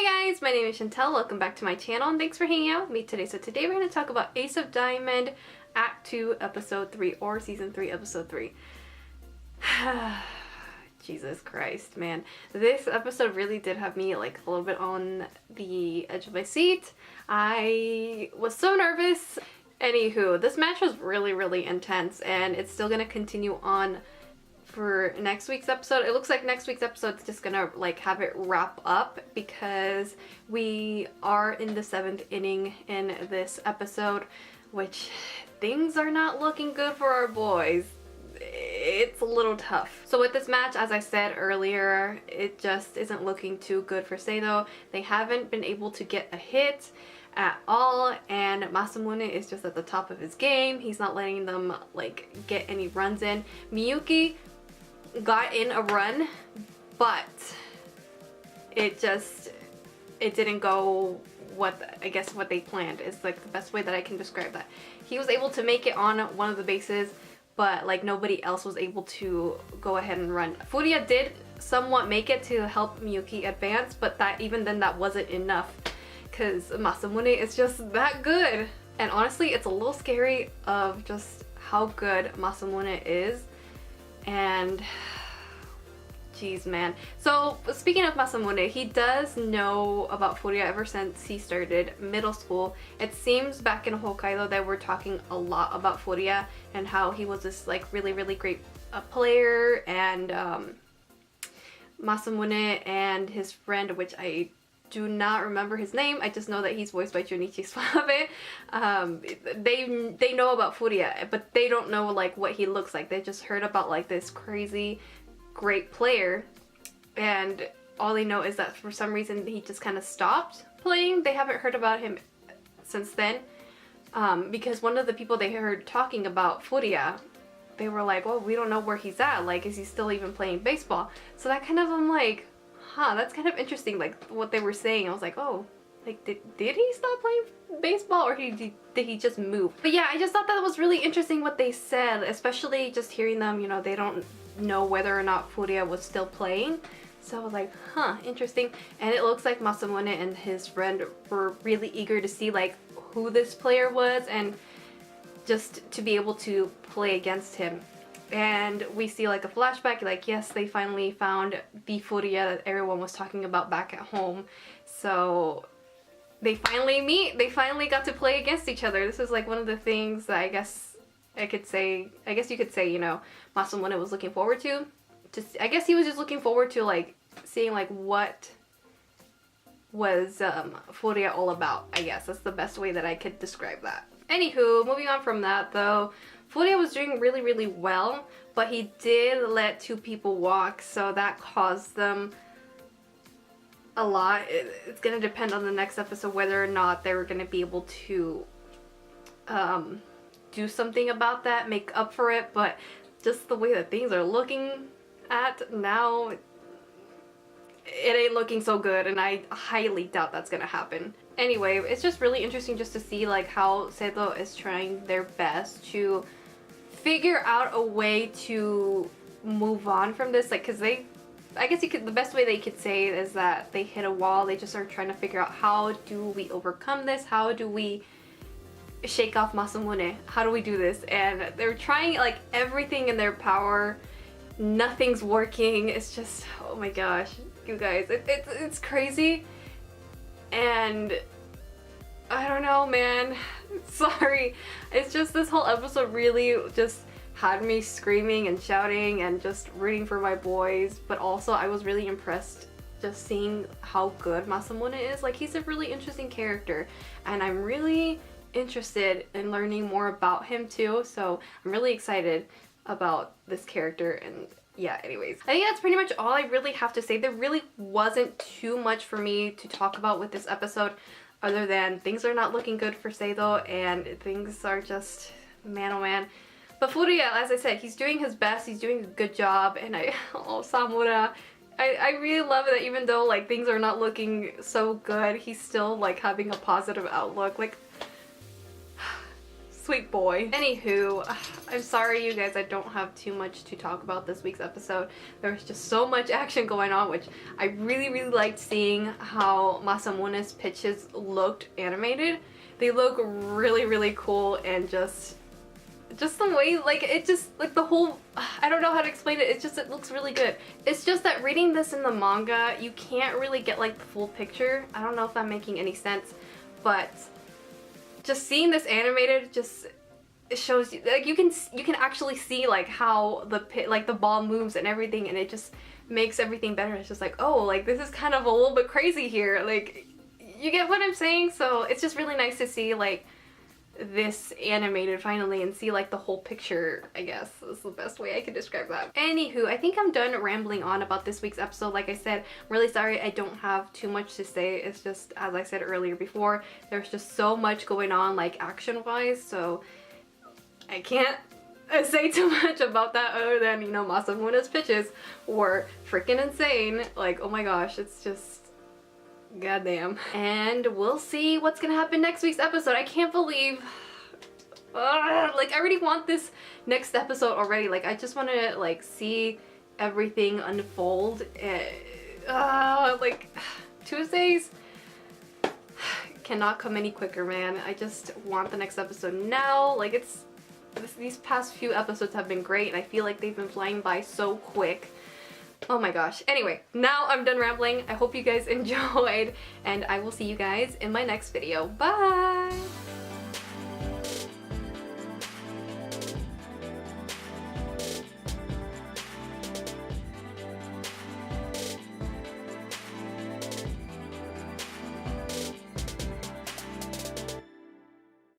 guys, my name is Chantel. Welcome back to my channel and thanks for hanging out with me today. So today we're going to talk about Ace of Diamond Act 2 Episode 3 or Season 3 Episode 3. Jesus Christ, man. This episode really did have me like a little bit on the edge of my seat. I was so nervous. Anywho, this match was really intense and it's still going to continue on for next week's episode. It looks like next week's episode is just gonna like have it wrap up because we are in the 7th inning in this episode, which things are not looking good for our boys. It's a little tough. So with this match, as I said earlier, it just isn't looking too good for Seido. They haven't been able to get a hit at all, and Masamune is just at the top of his game. He's not letting them like get any runs in. Miyuki got in a run, but it didn't go what I guess what they planned is like the best way that I can describe that. He was able to make it on one of the bases, but like nobody else was able to go ahead and run. Furia did somewhat make it to help Miyuki advance, but that even then that wasn't enough because Masamune is just that good. And honestly, it's a little scary of just how good Masamune is. And geez, man. So speaking of Masamune, he does know about Furia ever since he started middle school. It seems back in Hokkaido that we're talking a lot about Furia and how he was this like really great player, and Masamune and his friend, which I do not remember his name, I just know that he's voiced by Junichi Suave. They know about Furia, but they don't know like what he looks like. They just heard about like this crazy great player, and all they know is that for some reason he just kind of stopped playing. They haven't heard about him since then, because one of the people they heard talking about Furia, they were like, well, we don't know where he's at, like is he still even playing baseball? So that kind of, I'm like, huh, that's kind of interesting, like what they were saying. I was like, oh, like did he stop playing baseball, or did he just move? But yeah, I just thought that was really interesting what they said, especially just hearing them, you know, they don't know whether or not Furia was still playing. So I was like, huh, interesting. And it looks like Masamune and his friend were really eager to see like who this player was and just to be able to play against him. And we see like a flashback, like yes, they finally found the Furia that everyone was talking about back at home. So they finally meet, they finally got to play against each other. This is like one of the things that I guess you could say, you know, Masamune was looking forward to. I guess he was just looking forward to like seeing like what was Furia all about. I guess that's the best way that I could describe that. Anywho, moving on from that though, Furia was doing really well, but he did let 2 people walk, so that caused them a lot. It's gonna depend on the next episode whether or not they were gonna be able to do something about that, make up for it, but just the way that things are looking at now, it ain't looking so good, and I highly doubt that's gonna happen. Anyway, it's just really interesting just to see like how Seido is trying their best to figure out a way to move on from this, like because I guess the best way they could say is that they hit a wall. They just are trying to figure out how do we overcome this, how do we shake off Masamune, how do we do this, and they're trying like everything in their power. Nothing's working. It's just, oh my gosh, you guys, it's crazy. And I don't know, man. Sorry. It's just this whole episode really just had me screaming and shouting and just rooting for my boys. But also I was really impressed just seeing how good Masamune is. Like he's a really interesting character and I'm really interested in learning more about him too. So I'm really excited about this character. And yeah, anyways, I think that's pretty much all I really have to say. There really wasn't too much for me to talk about with this episode other than things are not looking good for Seido and things are just, man oh man. But Furia, as I said, he's doing his best, he's doing a good job, and oh, Samura, I really love it that even though like things are not looking so good, he's still like having a positive outlook. Like, Sweet boy. Anywho, I'm sorry you guys, I don't have too much to talk about this week's episode. There was just so much action going on, which I really liked seeing how Masamune's pitches looked animated. They look really cool, and just the way, like, it just, like, the whole, I don't know how to explain it, it looks really good. It's just that reading this in the manga, you can't really get, like, the full picture. I don't know if I'm making any sense, but just seeing this animated, it shows you, like, you can actually see, like, how the ball moves and everything, and it just makes everything better. It's just like, oh, like, this is kind of a little bit crazy here, like, you get what I'm saying? So it's just really nice to see, like, this animated finally and see, like, the whole picture, I guess is the best way I can describe that. Anywho, I think I'm done rambling on about this week's episode. Like I said, I'm really sorry I don't have too much to say. It's just, as I said earlier before, there's just so much going on, like, action-wise, so I can't say too much about that other than, you know, Masamune's pitches were freaking insane. Like, oh my gosh, it's just goddamn. And we'll see what's gonna happen next week's episode. I can't believe, like, I already want this next episode already. Like, I just want to, like, see everything unfold. Like, Tuesdays cannot come any quicker, man. I just want the next episode now. Like, these past few episodes have been great, and I feel like they've been flying by so quick. Oh my gosh. Anyway, now I'm done rambling. I hope you guys enjoyed, and I will see you guys in my next video. Bye!